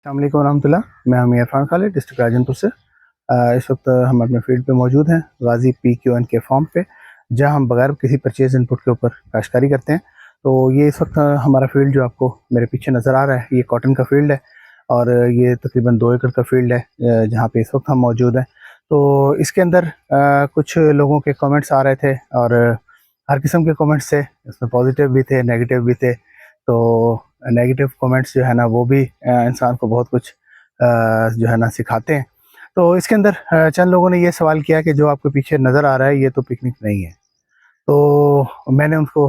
अस्सलामुअलैकुम रहमतुल्लाह। मैं हूं इरफान खालिद, डिस्ट्रिक्ट राजनपुर से। इस वक्त हम अपने फील्ड पे मौजूद हैं, गाजी PQN के फॉर्म पे, जहां हम बगैर किसी परचेज इनपुट के ऊपर काश्तकारी करते हैं। तो ये इस वक्त हमारा फील्ड जो आपको मेरे पीछे नज़र आ रहा है, ये कॉटन का फील्ड है और ये तकरीबन 2 एकड़ का फील्ड है जहाँ पे इस वक्त हम मौजूद हैं। तो इसके अंदर कुछ लोगों के कमेंट्स आ रहे थे और हर किस्म के कमेंट्स थे, इसमें पॉजिटिव भी थे, नेगेटिव भी थे। तो नेगेटिव कमेंट्स जो है ना वो भी इंसान को बहुत कुछ जो है ना सिखाते हैं। तो इसके अंदर चंद लोगों ने ये सवाल किया कि जो आपके पीछे नज़र आ रहा है ये तो पिकनिक नहीं है। तो मैंने उनको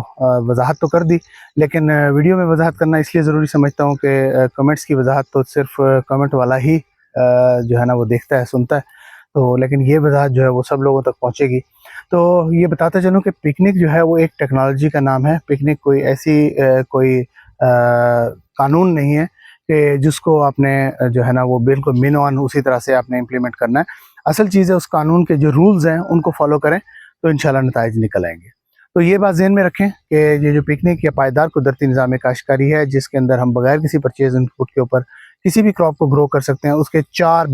वजाहत तो कर दी, लेकिन वीडियो में वजाहत करना इसलिए ज़रूरी समझता हूँ कि कमेंट्स की वजाहत तो सिर्फ कमेंट वाला ही जो है ना वो देखता है, सुनता है। तो लेकिन ये वजाहत जो है वो सब लोगों तक पहुँचेगी। तो ये बताते चलूँ कि पिकनिक जो है वो एक टेक्नोलॉजी का नाम है। पिकनिक कोई ऐसी कोई कानून नहीं है कि जिसको आपने जो है ना वो बिल्कुल मिन ऑन उसी तरह से आपने इम्प्लीमेंट करना है। असल चीज़ है उस कानून के जो रूल्स हैं उनको फॉलो करें तो इंशाल्लाह नताइज निकल आएंगे। तो ये बात ज़हन में रखें कि ये जो पिकनिक या पायदार कुदरती निज़ाम काश्तकारी है, जिसके अंदर हम बगैर किसी परचेज इनपुट के ऊपर किसी भी क्रॉप को ग्रो कर सकते हैं, उसके 4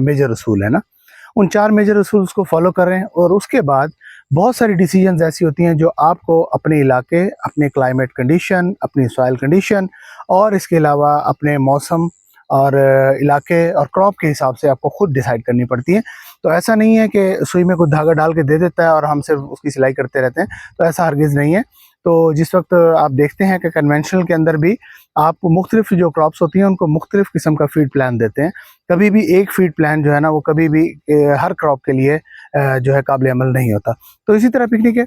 मेजर असूल है ना। उन 4 मेजर असूल्स को फॉलो करें और उसके बाद बहुत सारी डिसीजंस ऐसी होती हैं जो आपको अपने इलाके, अपने क्लाइमेट कंडीशन, अपनी सॉइल कंडीशन और इसके अलावा अपने मौसम और इलाके और क्रॉप के हिसाब से आपको खुद डिसाइड करनी पड़ती है। तो ऐसा नहीं है कि सुई में कुछ धागा डाल के दे देता है और हम सिर्फ उसकी सिलाई करते रहते हैं, तो ऐसा हरगिज़ नहीं है। तो जिस वक्त आप देखते हैं कि कन्वेंशनल के अंदर भी आप मुख्तलिफ जो क्रॉप्स होती हैं उनको मुख्तलिफ किस्म का फीड प्लान देते हैं। कभी भी एक फीड प्लान जो है ना वो कभी भी हर क्रॉप के लिए जो है काबिल अमल नहीं होता। तो इसी तरह पिकनिक है,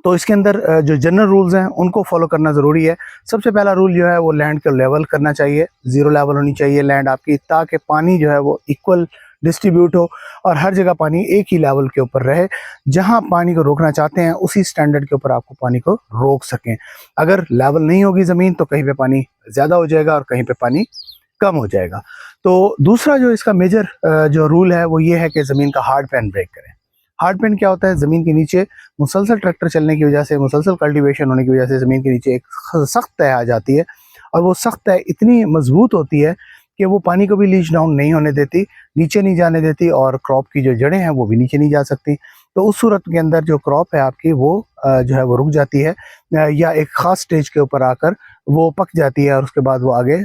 तो इसके अंदर जो जनरल रूल्स हैं उनको फॉलो करना ज़रूरी है। सबसे पहला रूल जो है वो लैंड को लेवल करना चाहिए, ज़ीरो लेवल होनी चाहिए लैंड आपकी, ताकि पानी जो है वो इक्वल डिस्ट्रीब्यूट हो और हर जगह पानी एक ही लेवल के ऊपर रहे। जहां पानी को रोकना चाहते हैं उसी स्टैंडर्ड के ऊपर आपको पानी को रोक सकें। अगर लेवल नहीं होगी ज़मीन तो कहीं पे पानी ज़्यादा हो जाएगा और कहीं पे पानी कम हो जाएगा। तो दूसरा जो इसका मेजर जो रूल है वो ये है कि ज़मीन का हार्ड पैन ब्रेक करें। हार्ड पैन क्या होता है? ज़मीन के नीचे मुसलसल ट्रैक्टर चलने की वजह से, मुसलसल कल्टीवेशन होने की वजह से ज़मीन के नीचे एक सख्त तय आ जाती है और वो सख्त तय इतनी मजबूत होती है कि वो पानी को भी लीच डाउन नहीं होने देती, नीचे नहीं जाने देती और क्रॉप की जो जड़ें हैं वो भी नीचे नहीं जा सकती। तो उस सूरत के अंदर जो क्रॉप है आपकी वो जो है वो रुक जाती है या एक ख़ास स्टेज के ऊपर आकर वो पक जाती है और उसके बाद वो आगे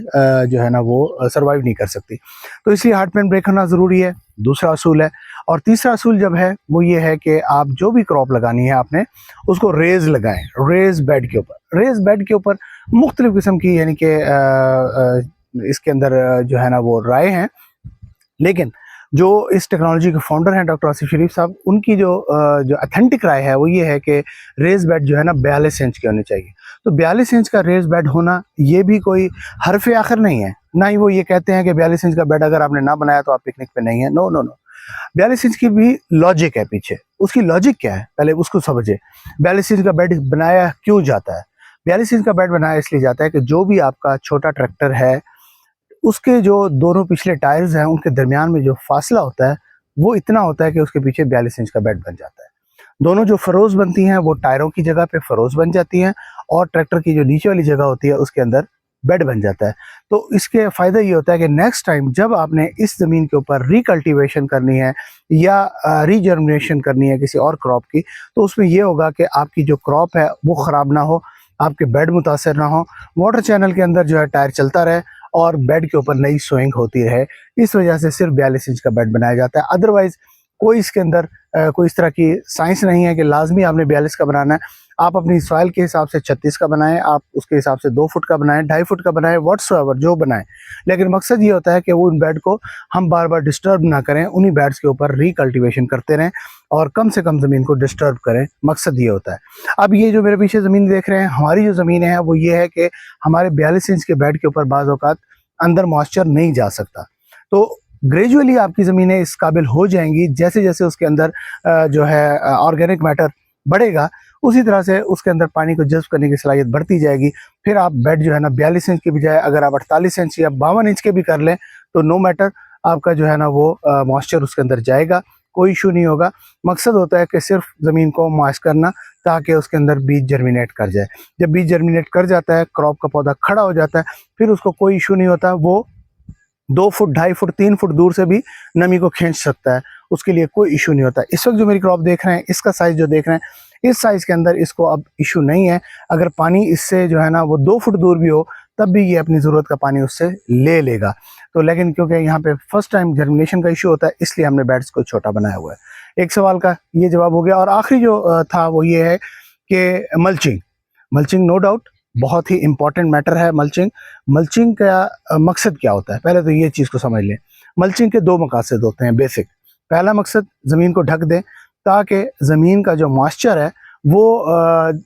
जो है ना वो सर्वाइव नहीं कर सकती। तो इसलिए हार्ड पैन ब्रेक करना ज़रूरी है, दूसरा असूल है। और तीसरा असूल जब है वो ये है कि आप जो भी क्रॉप लगानी है आपने उसको रेज लगाएं, रेज बेड के ऊपर। रेज बेड के ऊपर मुख्तलिफ किस्म की यानी कि इसके अंदर जो है ना वो राय हैं, लेकिन जो इस टेक्नोलॉजी के फाउंडर हैं डॉक्टर आसिफ शरीफ साहब, उनकी जो अथेंटिक राय है वो ये है कि रेज बेड जो है ना 42 इंच के होने चाहिए। तो 42 इंच का रेज बेड होना ये भी कोई हरफ आखिर नहीं है, ना ही वो ये कहते हैं कि 42 इंच का बेड अगर आपने ना बनाया तो आप पिकनिक पे नहीं है। नो नो नो, 42 इंच की भी लॉजिक है पीछे। उसकी लॉजिक क्या है पहले उसको समझे। 42 इंच का बेड बनाया क्यों जाता है? 42 इंच का बेड बनाया इसलिए जाता है कि जो भी आपका छोटा ट्रैक्टर है उसके जो दोनों पिछले टायर्स हैं उनके दरमियान में जो फासला होता है वो इतना होता है कि उसके पीछे 42 इंच का बेड बन जाता है। दोनों जो फरोज बनती हैं वो टायरों की जगह पे फरोज बन जाती हैं और ट्रैक्टर की जो नीचे वाली जगह होती है उसके अंदर बेड बन जाता है। तो इसके फ़ायदा ये होता है कि नेक्स्ट टाइम जब आपने इस ज़मीन के ऊपर रिकल्टिवेशन करनी है या रीजर्मिनेशन करनी है किसी और क्रॉप की, तो उसमें यह होगा कि आपकी जो क्रॉप है वो ख़राब ना हो, आपके बेड मुतासर ना हो, वाटर चैनल के अंदर जो है टायर चलता रहे और बेड के ऊपर नई सोइंग होती रहे। इस वजह से सिर्फ 42 इंच का बेड बनाया जाता है। अदरवाइज़ कोई इसके अंदर कोई इस तरह की साइंस नहीं है कि लाजमी आपने 42 का बनाना है। आप अपनी सॉइल के हिसाब से 36 का बनाएं, आप उसके हिसाब से 2 फुट का बनाएं, 2.5 फुट का बनाएं, व्हाट्सएवर जो बनाएं। लेकिन मकसद ये होता है कि वो उन बेड को हम बार बार डिस्टर्ब ना करें, उन्हीं बेड्स के ऊपर रिकल्टिवेशन करते रहें और कम से कम ज़मीन को डिस्टर्ब करें। मकसद ये होता है। अब ये जो मेरे पीछे ज़मीन देख रहे हैं, हमारी जो ज़मीनें हैं वो ये है कि हमारे 42 इंच के बेड के ऊपर बाज़ औक़ात अंदर मॉइस्चर नहीं जा सकता। तो ग्रेजुअली आपकी ज़मीनें इस काबिल हो जाएंगी, जैसे जैसे उसके अंदर जो है ऑर्गेनिक मैटर बढ़ेगा उसी तरह से उसके अंदर पानी को जज़्ब करने की सलाहियत बढ़ती जाएगी। फिर आप बेड जो है ना 42 इंच के बजाय अगर आप 48 इंच या 52 इंच के भी कर लें तो नो मैटर, आपका जो है ना वो मॉइस्चर उसके अंदर जाएगा कोई इशू नहीं होगा। मकसद होता है कि सिर्फ ज़मीन को मॉइस्ट करना ताकि उसके अंदर बीज जर्मिनेट कर जाए। जब बीज जर्मिनेट कर जाता है, क्रॉप का पौधा खड़ा हो जाता है, फिर उसको कोई इशू नहीं होता। वो 2 फुट, 2.5 फुट, 3 फुट दूर से भी नमी को खींच सकता है, उसके लिए कोई इशू नहीं होता। इस वक्त जो मेरी क्रॉप देख रहे हैं, इसका साइज़ जो देख रहे हैं, इस साइज़ के अंदर इसको अब इशू नहीं है। अगर पानी इससे जो है ना वो 2 फुट दूर भी हो, तब भी ये अपनी ज़रूरत का पानी उससे ले लेगा। तो लेकिन क्योंकि यहाँ पे फर्स्ट टाइम जर्मिनेशन का इशू होता है, इसलिए हमने बेड्स को छोटा बनाया हुआ है। एक सवाल का ये जवाब हो गया। और आखिरी जो था वो ये है कि मल्चिंग नो डाउट बहुत ही इंपॉर्टेंट मैटर है। मल्चिंग का मकसद क्या होता है, पहले तो ये चीज़ को समझ लें। मल्चिंग के 2 मकसद होते हैं बेसिक। पहला मकसद ज़मीन को ढक दें ताकि ज़मीन का जो मॉइस्चर है वो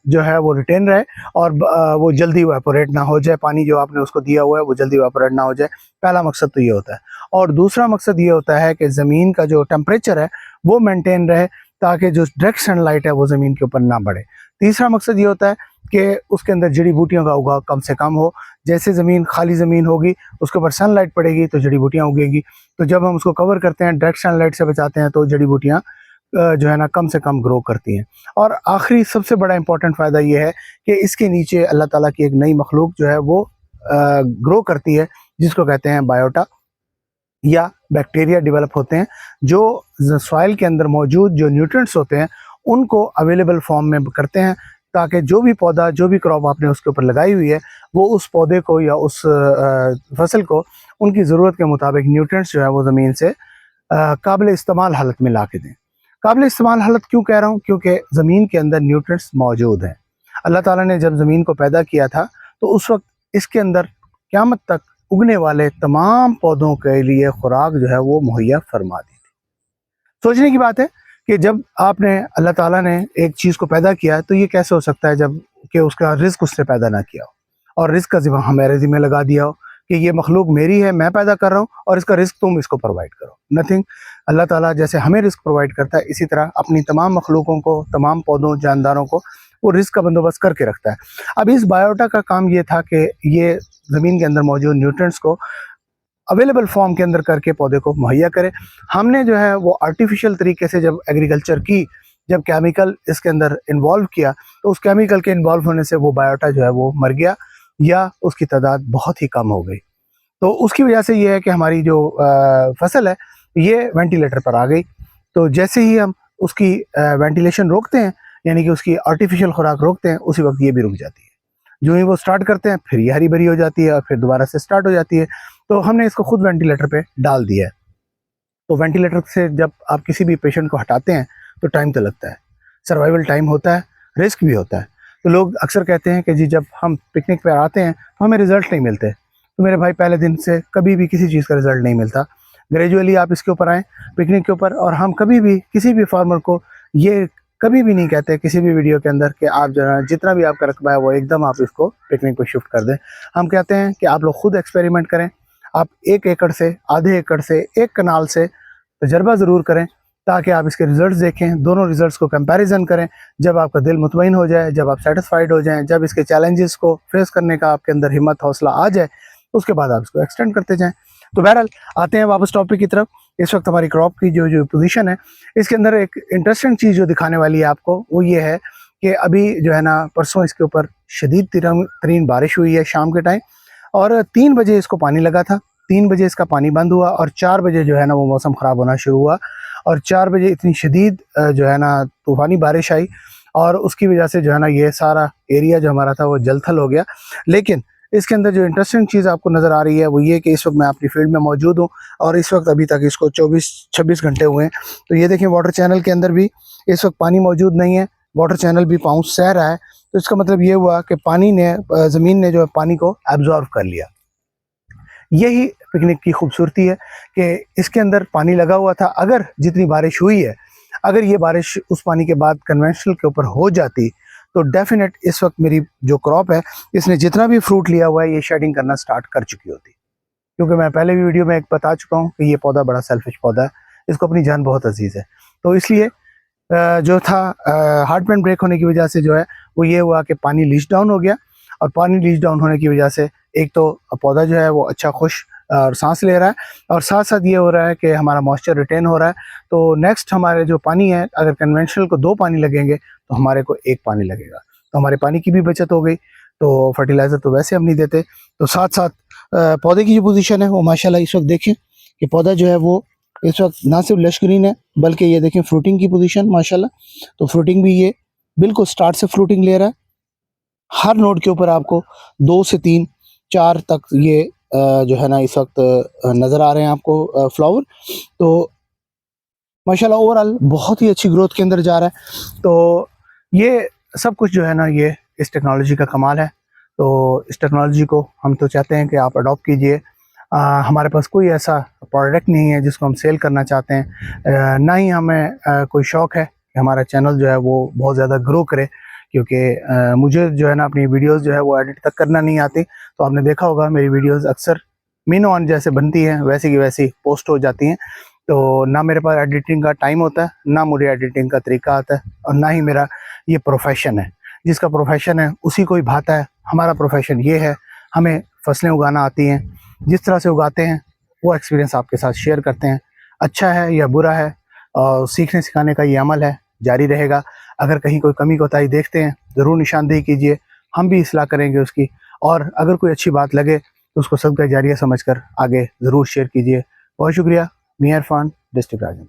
जो है वो रिटेन रहे और वो जल्दी इवेपोरेट ना हो जाए। पानी जो आपने उसको दिया हुआ है वो जल्दी इवेपोरेट ना हो जाए। पहला मकसद तो ये होता है। और दूसरा मकसद ये होता है कि ज़मीन का जो टेम्परेचर है वो मेंटेन रहे ताकि जो डायरेक्ट सनलाइट है वो ज़मीन के ऊपर ना बढ़े। तीसरा मकसद ये होता है कि उसके अंदर जड़ी बूटियों का उगाव कम से कम हो। जैसे खाली ज़मीन होगी, उसके ऊपर सनलाइट पड़ेगी तो जड़ी बूटियाँ उगेगी। तो जब हम उसको कवर करते हैं, डायरेक्ट सनलाइट से बचाते हैं, तो जड़ी बूटियाँ जो है ना कम से कम ग्रो करती हैं। और आखिरी सबसे बड़ा इंपॉर्टेंट फ़ायदा ये है कि इसके नीचे अल्लाह ताला की एक नई मखलूक जो है वो ग्रो करती है, जिसको कहते हैं बायोटा या बैक्टीरिया डेवलप होते हैं, जो सॉइल के अंदर मौजूद जो न्यूट्रिएंट्स होते हैं उनको अवेलेबल फॉर्म में करते हैं, ताकि जो भी पौधा, जो भी क्रॉप आपने उसके ऊपर लगाई हुई है, वो उस पौधे को या उस फसल को उनकी ज़रूरत के मुताबिक न्यूट्रिएंट्स जो है वो ज़मीन से काबिल इस्तेमाल हालत में ला के दें। काबिल इस्तेमाल हालत क्यों कह रहा हूँ? क्योंकि ज़मीन के अंदर न्यूट्रिएंट्स मौजूद हैं। अल्लाह ताला ने जब ज़मीन को पैदा किया था तो उस वक्त इसके अंदर क़यामत तक उगने वाले तमाम पौधों के लिए खुराक जो है वो मुहैया फरमा दी थी। सोचने की बात है कि जब आपने अल्लाह ताला ने एक चीज़ को पैदा किया तो ये कैसे हो सकता है जब कि उसका रिस्क उसने पैदा ना किया हो और रिस्क का ज़िम्मा हमारे ज़िम्मे लगा दिया हो कि ये मखलूक मेरी है, मैं पैदा कर रहा हूँ और इसका रिस्क तुम इसको प्रोवाइड करो। नथिंग। अल्लाह ताला जैसे हमें रिस्क प्रोवाइड करता है, इसी तरह अपनी तमाम मखलूकों को, तमाम पौधों, जानदारों को वो रिस्क का बंदोबस्त करके रखता है। अब इस बायोटा का काम ये था कि ये ज़मीन के अंदर मौजूद न्यूट्रिएंट्स को अवेलेबल फॉर्म के अंदर करके पौधे को मुहैया करे। हमने जो है वो आर्टिफिशियल तरीके से जब एग्रीकल्चर की, जब केमिकल इसके अंदर इन्वॉल्व किया, तो उस केमिकल के इन्वॉल्व होने से वो बायोटा जो है वो मर गया या उसकी तादाद बहुत ही कम हो गई। तो उसकी वजह से ये है कि हमारी जो फसल है ये वेंटिलेटर पर आ गई। तो जैसे ही हम उसकी वेंटिलेशन रोकते हैं, यानी कि उसकी आर्टिफिशियल खुराक रोकते हैं, उसी वक्त ये भी रुक जाती है। जो ही वो स्टार्ट करते हैं फिर ये हरी भरी हो जाती है और फिर दोबारा से स्टार्ट हो जाती है। तो हमने इसको खुद वेंटिलेटर पे डाल दिया है। तो वेंटिलेटर से जब आप किसी भी पेशेंट को हटाते हैं तो टाइम तो लगता है, सर्वाइवल टाइम होता है, रिस्क भी होता है। तो लोग अक्सर कहते हैं कि जी जब हम पिकनिक पर आते हैं तो हमें रिज़ल्ट नहीं मिलते। तो मेरे भाई, पहले दिन से कभी भी किसी चीज़ का रिज़ल्ट नहीं मिलता। ग्रेजुअली आप इसके ऊपर आएँ, पिकनिक के ऊपर, और हम कभी भी किसी भी फार्मर को ये कभी भी नहीं कहते किसी भी वीडियो के अंदर कि आप जो है जितना भी आपका रकबा है वो एकदम आप इसको पिकनिक पे शिफ्ट कर दें। हम कहते हैं कि आप लोग खुद एक्सपेरिमेंट करें। आप 1 एकड़ से, आधे एकड़ से, 1 कनाल से तजर्बा ज़रूर करें ताकि आप इसके रिज़ल्ट्स देखें, दोनों रिज़ल्ट्स को कंपैरिजन करें। जब आपका दिल मुतमईन हो जाए, जब आप सेटिस्फाइड हो जाएं, जब इसके चैलेंजेस को फेस करने का आपके अंदर हिम्मत, हौसला आ जाए, उसके बाद आप इसको एक्सटेंड करते जाएं। तो बहरहाल आते हैं वापस टॉपिक की तरफ। इस वक्त हमारी क्रॉप की जो पोजीशन है, इसके अंदर एक इंटरेस्टिंग चीज़ जो दिखाने वाली है आपको वो ये है कि अभी जो है ना परसों इसके ऊपर शदीद तरीन बारिश हुई है शाम के टाइम, और 3 बजे इसको पानी लगा था। 3 बजे इसका पानी बंद हुआ और 4 बजे जो है ना वो मौसम ख़राब होना शुरू हुआ और 4 बजे इतनी शदीद जो है ना तूफ़ानी बारिश आई और उसकी वजह से जो है ना ये सारा एरिया जो हमारा था वो जलथल हो गया। लेकिन इसके अंदर जो इंटरेस्टिंग चीज़ आपको नज़र आ रही है वो ये कि इस वक्त मैं अपनी फील्ड में मौजूद हूँ और इस वक्त अभी तक इसको 24-26 घंटे हुए हैं। तो ये देखें, वाटर चैनल के अंदर भी इस वक्त पानी मौजूद नहीं है, वाटर चैनल भी पाँव सह रहा है। तो इसका मतलब ये हुआ कि पानी ने, ज़मीन ने जो है पानी को एब्जॉर्व कर लिया। यही पिकनिक की खूबसूरती है कि इसके अंदर पानी लगा हुआ था। अगर जितनी बारिश हुई है, अगर ये बारिश उस पानी के बाद कन्वेंशनल के ऊपर हो जाती तो डेफिनेट इस वक्त मेरी जो क्रॉप है इसने जितना भी फ्रूट लिया हुआ है ये शेडिंग करना स्टार्ट कर चुकी होती। क्योंकि मैं पहले भी वीडियो में एक बता चुका हूँ कि ये पौधा बड़ा सेल्फिश पौधा है, इसको अपनी जान बहुत अजीज़ है। तो इसलिए जो था हार्ट पैन ब्रेक होने की वजह से जो है वो ये हुआ कि पानी लीच डाउन हो गया और पानी लीच डाउन होने की वजह से एक तो पौधा जो है वो अच्छा खुश और सांस ले रहा है, और साथ साथ ये हो रहा है कि हमारा मॉइस्चर रिटेन हो रहा है। तो नेक्स्ट हमारे जो पानी है, अगर कन्वेंशनल को 2 पानी लगेंगे तो हमारे को 1 पानी लगेगा, तो हमारे पानी की भी बचत हो गई। तो फर्टिलाइज़र तो वैसे हम नहीं देते। तो साथ साथ पौधे की जो पोजीशन है वो माशाल्लाह इस वक्त देखें कि पौधा जो है वो इस वक्त ना सिर्फ लश ग्रीन है, बल्कि ये देखें फ्रूटिंग की पोजीशन माशाल्लाह। तो फ्रूटिंग भी ये बिल्कुल स्टार्ट से फ्रूटिंग ले रहा है। हर नोड के ऊपर आपको 2 से 3 4 तक ये जो है ना इस वक्त नज़र आ रहे हैं आपको फ्लावर। तो माशाल्लाह ओवरऑल बहुत ही अच्छी ग्रोथ के अंदर जा रहा है। तो ये सब कुछ जो है ना ये इस टेक्नोलॉजी का कमाल है। तो इस टेक्नोलॉजी को हम तो चाहते हैं कि आप अडॉप्ट कीजिए। हमारे पास कोई ऐसा प्रोडक्ट नहीं है जिसको हम सेल करना चाहते हैं, ना ही हमें कोई शौक़ है कि हमारा चैनल जो है वो बहुत ज़्यादा ग्रो करे, क्योंकि मुझे जो है ना अपनी वीडियोस जो है वो एडिट तक करना नहीं आती। तो आपने देखा होगा मेरी वीडियोस अक्सर मीन ऑन जैसे बनती हैं वैसी की वैसी पोस्ट हो जाती हैं। तो ना मेरे पास एडिटिंग का टाइम होता है, ना मुझे एडिटिंग का तरीका आता है, और ना ही मेरा ये प्रोफेशन है। जिसका प्रोफेशन है उसी को ही भाता है। हमारा प्रोफेशन ये है, हमें फसलें उगाना आती हैं, जिस तरह से उगाते हैं वो एक्सपीरियंस आपके साथ शेयर करते हैं। अच्छा है या बुरा है, और सीखने सिखाने का ये अमल है, जारी रहेगा। अगर कहीं कोई कमी कोताही देखते हैं ज़रूर निशानदेही कीजिए, हम भी इस्लाह करेंगे उसकी। और अगर कोई अच्छी बात लगे तो उसको सदका जारिया समझकर आगे ज़रूर शेयर कीजिए। बहुत शुक्रिया। मी इरफान, डिस्ट्रिक्ट राजन।